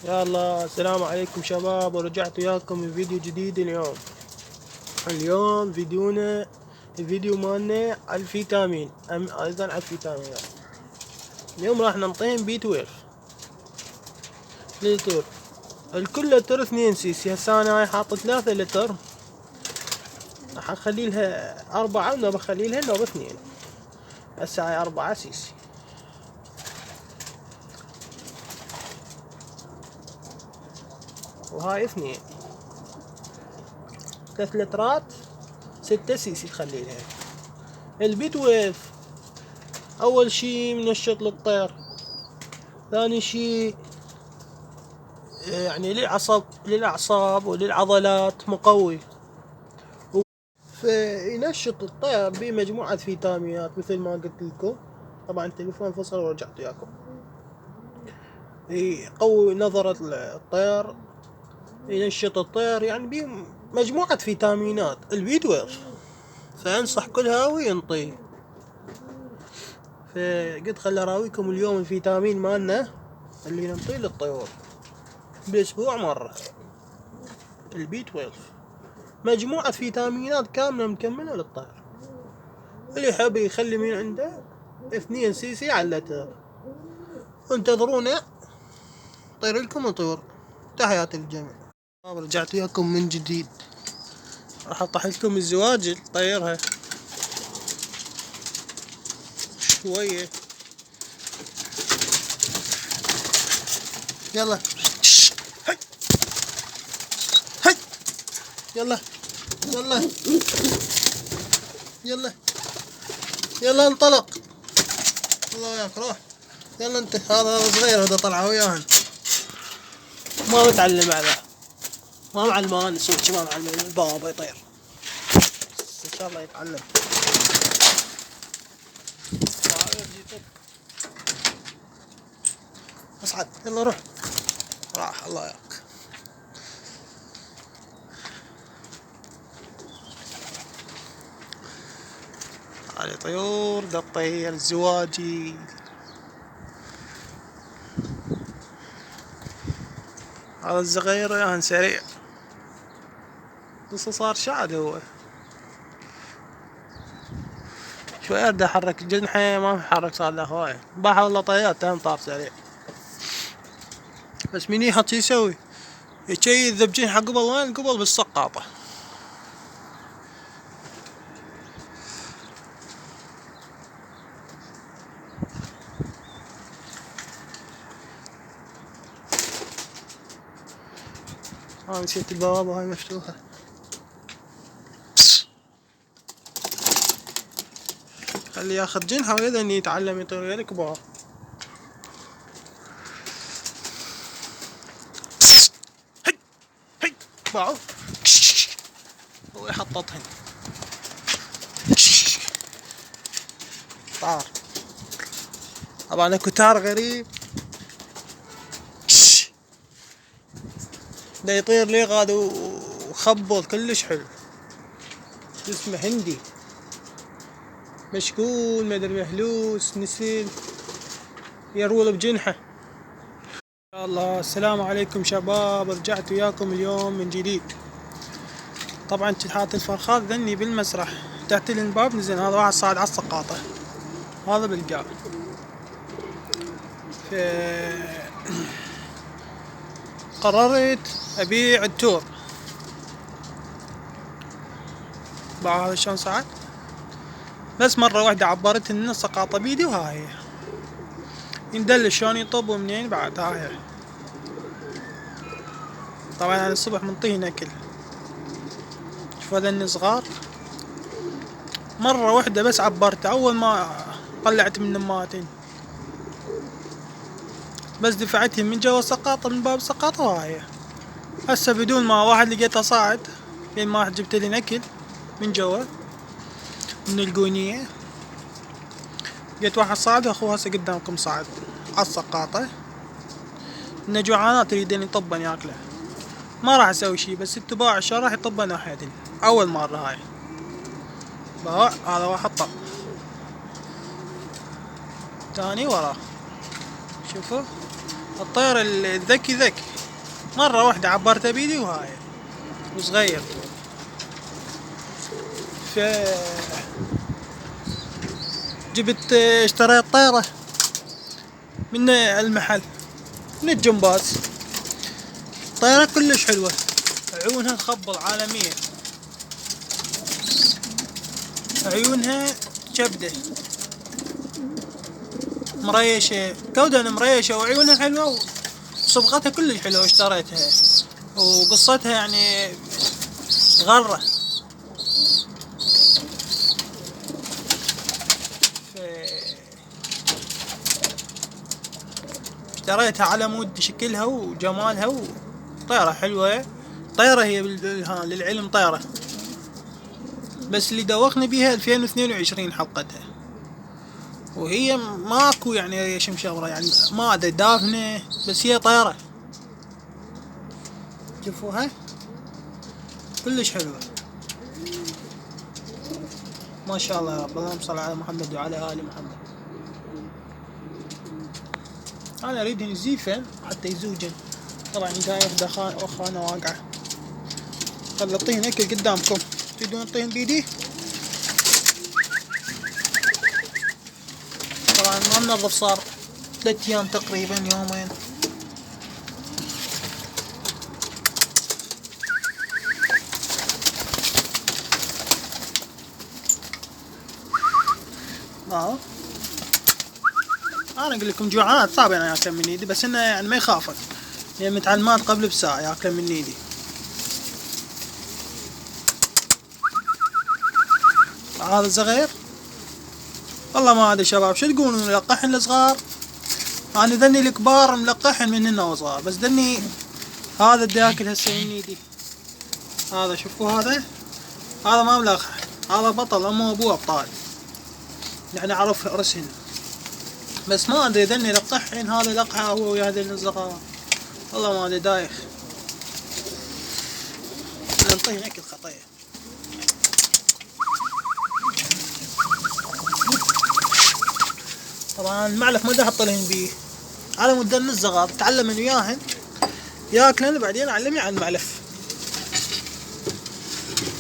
يلا السلام عليكم شباب، ورجعت وياكم بفيديو جديد اليوم الفيديو مالنا على الفيتامين، ايضا على الفيتامينات. اليوم راح ننطيهم بي 12 لتر. الكل لتر 2 سيسي. هسه انا حاط 3 لتر، راح اخلي لها 4 ونوبة، اخلي لها نوبة 2. هسه هاي 4 سيسي، وهاي 2. 3 لترات 6 سيسي تخلي لها. البي 12 اول شي منشط للطير، ثاني شي يعني للأعصاب وللعضلات مقوي، فينشط الطير بمجموعة فيتامينات مثل ما قلت لكم. طبعا التليفون فصل ورجعت وياكم. يقوي نظرة الطير، ينشط الطير، يعني بمجموعة فيتامينات البي 12. فأنصح كل هاوي ينطيه. فقلت خل أراويكم اليوم الفيتامين مالنا اللي ننطيه للطيور بأسبوع مرة. البي 12 مجموعة فيتامينات كاملة مكملة للطير. اللي يحب يخلي من عنده 2 سيسي على اللتر. انتظرونا، طير لكم وطيور. تحياتي للجميع. رجعت وياكم من جديد، راح اطحن لكم الزواجل طيرها شوية. يلا هي هي يلا يلا يلا يلا انطلق. الله وياك، روح يلا انت. هذا صغير، هذا طلع وياهن، ما متعلم على، ما معلمان نسوي، ما معلم البابا يطير، بس ان شاء الله يتعلم. اصعد يلا روح. راح الله وياك. على طيور دا تطير الزواجي. هذا الصغير يعني سريع، بس صار شاد هو. شوية ارد احرك جنحه ما محرك، صار له هواية باحة والله طيار تهم طار سريع. بس من يحط يسوي يشيد بجنحه قبل وين؟ قبل بالسقاطة. نسيت البوابة هاي مفتوحة. خليه ياخذ جنحه ويذن يتعلم يطير يركبه. هي هي باعوا هو يحططهن. طار. طبعا اكو تار غريب دا يطير لي غاد وخبط كلش حلو، اسمه هندي مشكول مدري مهلوس نسل، يرول بجنحه. الله السلام عليكم شباب، رجعت وياكم اليوم من جديد. طبعا حاط الفرخات ذني بالمسرح تحت الباب، نزل هذا واحد صاعد على السقاطة، هذا بالقاع. قررت ابيع التور. باع هذا شلون صعد، بس مرة واحدة عبرت من السقاطة بيدي، وهاي يندل شلون يطب ومنين بعد. هاي طبعا انا الصبح منطيهن اكل. شوف هذن صغار، مرة واحدة بس عبرته اول ما طلعت من نماتين، بس دفعتهم من جوا السقاطة، من باب السقاطة. وهاي هسه بدون ما واحد لقيته صاعد، بين ما جبت لي اكل من جوا من القونية، لقيت واحد صاعد واخوه هسه قدامكم صاعد على السقاطة. انه جوعانات يريدن يطبن ياكله. ما راح اسوي شي، بس التباع عشان راح يطبن ناحيتين. اول مرة هاي باع هذا واحد طب، تاني وراه. شوفوا الطير الذكي ذكي. مرة واحدة عبرتها بيدي وهاي وصغير. ف جبت اشتريت طيرة من المحل من الجمباز. طيرة كلش حلوة، عيونها تخبل عالمية، عيونها كبدة مريشة، كودها مريشة وعيونها حلوة وصبغتها كلش حلوة. اشتريتها وقصتها يعني غرة. اشتريتها على مود شكلها وجمالها وطيرة حلوة. طيرة هي للعلم طيرة، بس اللي دوخني بيها 2022 حلقتها، وهي ماكو يعني شمشبرة، يعني ما ادري دافنة، بس هي طيرة. شوفوها كلش حلوة ما شاء الله يا رب. اللهم صل على محمد وعلى آل محمد. انا اريد نزيفه حتى يزوجن. طبعا جاي خانة واقعة. خل الطين اكل قدامكم. تريدون الطين بيدي؟ طبعا ما منظف صار 3 ايام تقريبا، يومين. انا اقول لكم جوعان صعب انا ياكل من ايدي، بس انه يعني ما يخافك، يعني متعلمات قبل بساعة ياكل من ايدي. هذا صغير والله ما ادري شباب شو تقولون، ملقحن الصغار؟ انا ذني الكبار ملقحن من هنا وصغار، بس ذني هذا دا ياكل هسه من ايدي. هذا شوفوا هذا ما ملقح، هذا بطل، امه وابوه ابطال يعني اعرف رسهن، بس ما ادري ذني لقحن. هذا لقحه هو ويا هذين الصغار، والله ما ادري دايخ. نعطيه اكل خطيه. طبعا المعلف ما دا احط لهن بيه على مود ذن الصغار، تعلم من وياهن ياكلن بعدين اعلمي عن المعلف.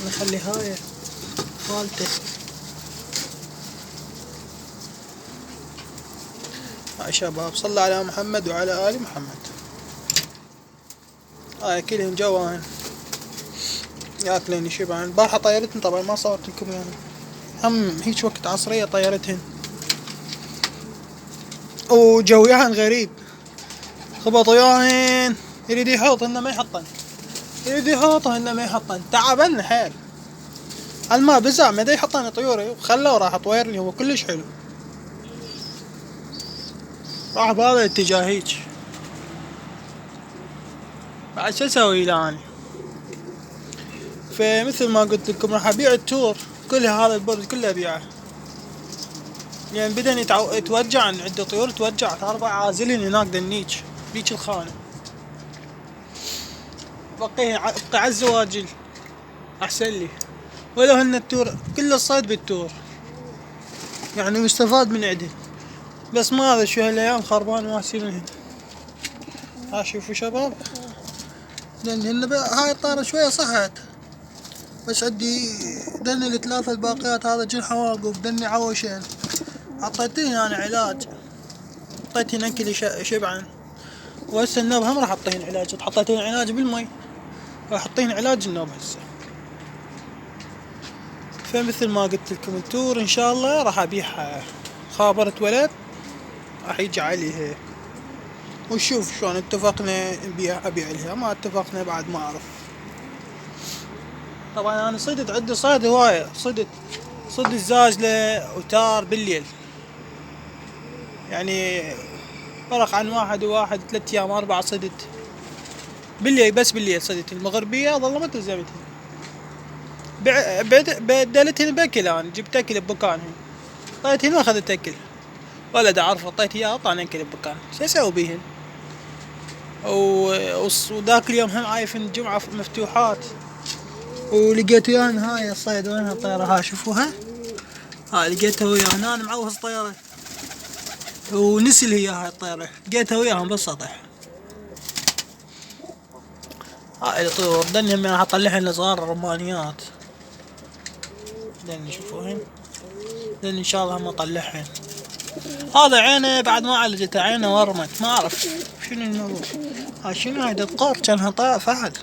نخلي هاي خالته. هاي شباب صلى على محمد وعلى آل محمد. هاي كلهن جواهن ياكلن شبعان. البارحة طيرتن طبعا ما صورت لكم يعني، هم هيج وقت عصرية طيرتهن وجوياهن غريب. خبط وياهن يريد يحط هن ما يحطن، يريد يحطه هن ما يحطن. تعبن حيل الماء بزع ما دا يحطن طيوري، وخلوه راح طويرني هو كلش حلو. راح بهذا الاتجاه هيج. بعد شو اسوي الان؟ فمثل ما قلت لكم راح ابيع التور كله، هذا البرد كله ابيعه، يعني بدن يتوجع عن عدة طيور، توجع 4 عازلين هناك دنيج بيج الخانة. بقى عالزواجل احسن لي، ولو هن التور كل الصيد بالتور يعني مستفاد من عدل، بس ما هذا شو هالايام خربان واسيرهن. ها شوفوا شباب، لان هن هاي الطارة شوية صحت، بس عندي دني الثلاثة الباقيات هذا جنحة واقف، دني عوشين. عطيتهن انا علاج، حطيتهن اكل شبعا، وهسه النوب هم راح اعطيهن علاج. حطيتهن علاج بالمي، راح اعطيهن علاج النوب هسه. فمثل ما قلت لكم التور ان شاء الله راح ابيعها. خابرت ولد راح يجي عليها ونشوف شلون اتفقنا ابيع لها، ما اتفقنا بعد ما اعرف. طبعا انا صدت عندي صيد هواية، صد الزاجلة وتار بالليل، يعني فرق عن واحد 3 ايام 4 صدت بالليل، بس بالليل صدت. المغربية ظل ما تلزمتها، بدلتهن باكل. انا جبت اكل بمكانهن، طيتهن ما اخذت اكل ولا دا اعرف، طيت اياه طعن اكل بمكان. شو اسوي بيهن؟ وذاك اليوم هم عايفن الجمعة مفتوحات، ولقيت وياهن هاي الصيد. وينها الطيرة؟ ها شوفوها، هاي لقيتها وياهن. انا معوض طيرة ونسل هي هاي الطيرة، لقيتها وياهم بالسطح. هاي الطيور دنهم راح اطلعهن صغار رمانيات. دن شوفوهن، دن ان شاء الله هم اطلعهن. هذا عينه بعد ما عالجته، عينه ورمت، ما اعرف شنو الموضوع. ها شنو هاي تقار كانها فهد،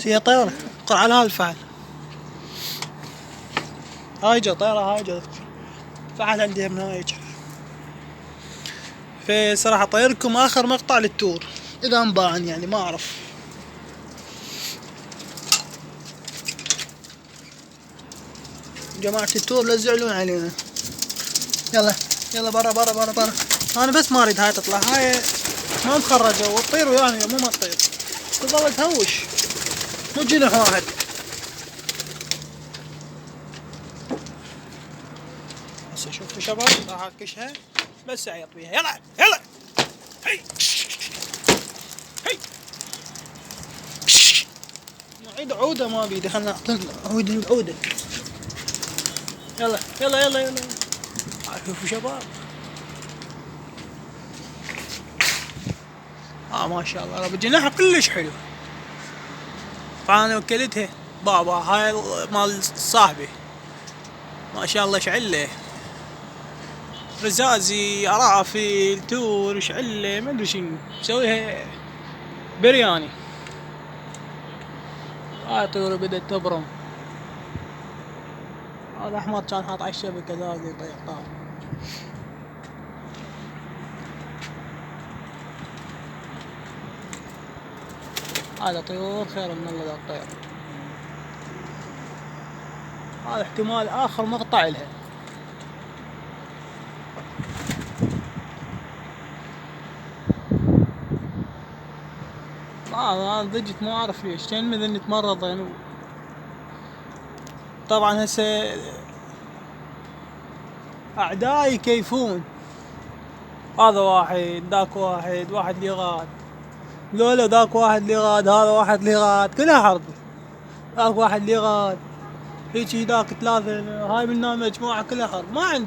هي طيرة قر على هذا الفهد. هاي جا طيرة، هاي جا فهد عندي من هايج. في صراحة طيركم اخر مقطع للتور اذا انبان يعني ما اعرف. جماعة التور لا تزعلون علينا. يلا يلا برا برا برا برا. انا بس ما اريد هاي تطلع، هاي ما مخرجة وتطير ويانا مو ما تطير، تظل تهوش مو جنح واحد. هسه شوفوا شباب راح اكشها بس اعيط بيها. يلا يلا هي هي نعيد عودة ما بيدي، خلنا نعطي عود العودة. يلا يلا يلا يلا شوفوا شباب. ما شاء الله رب جناحها كلش حلو. فانا وكلتها بابا هاي مال صاحبي ما شاء الله شعله رزازي عرافي تور شعله ما ادري شنو مسويها برياني. هاي طيور بدت تبرم. هذا احمد كان حاط على الشبكة ذاك يطير طار. هذا طيور خير من الله ذا الطير. هذا احتمال اخر مقطع لها. انا ضجت ما اعرف ليش، كان مثل نتمرض يعني. طبعا هسه اعدائي يكيفون، هذا واحد ذاك واحد، واحد لي غاد لولا ذاك واحد لي غاد، هذا واحد لي غاد، كلها حرب. ذاك واحد لي غاد هيجي، ذاك ثلاثة، هاي من مجموعة كلها حرب. ما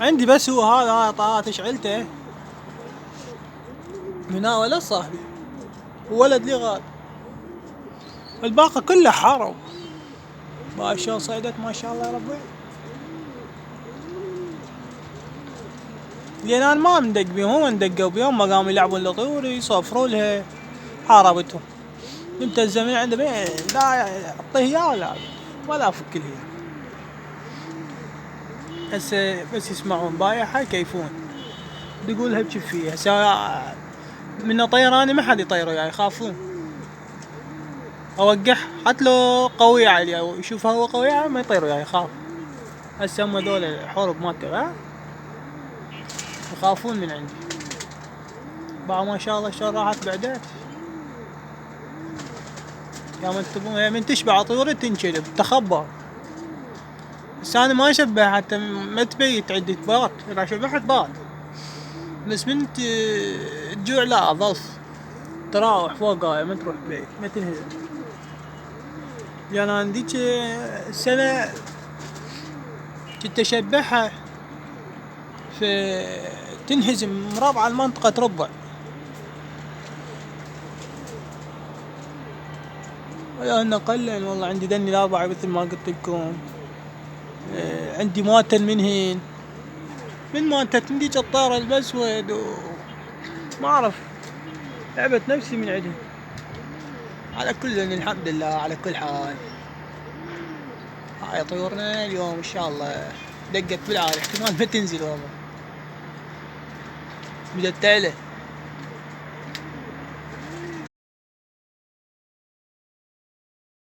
عندي بس هو هذا طاعات شعلته هنا ولا صاحبي وولد لي غاد، الباقي كله حرب. ما شلون صيدت ما شاء الله يا ربي. لان انا ما مندق بيهم، هم اندقوا بيهم، ما قاموا يلعبون الطيور يصفروا لها حاربتهم. انت الزمن عنده بين لا اعطيه اياه ولا افك لها. هسه بس يسمعون بايعها يكيفون، يقولها بجفيه. هسه من طير انا ما حد يطير وياي يخافون. اوقح حتى لو قوي علي او يشوفها هو قوي ما يطير وياي يخاف. هسه هم ذول الحرب مالته يخافون من عندي. بقى ما شاء الله شلون راحت بعدت. يا من تبون من تشبع طيور تنشلب تخبر. بس انا ما اشبه حتى ما تبيت عندي بات، اذا شبحت بات بس من تجوع لا اظل تراوح فوقها ما تروح بيت ما تنهزم. يعني انا ذيك السنة كنت اشبحها في تنهزم مربع المنطقة ربع. ولا انه قلن والله. عندي دني الاربعة مثل ما قلت لكم. عندي ماتن منهن من ماتت من ديك الطارة البسود ما اعرف لعبت نفسي من عندهم. على كل الحمد لله على كل حال. هاي طيورنا اليوم ان شاء الله دقت بالعالي، احتمال ما تنزل والله بدت تعلى.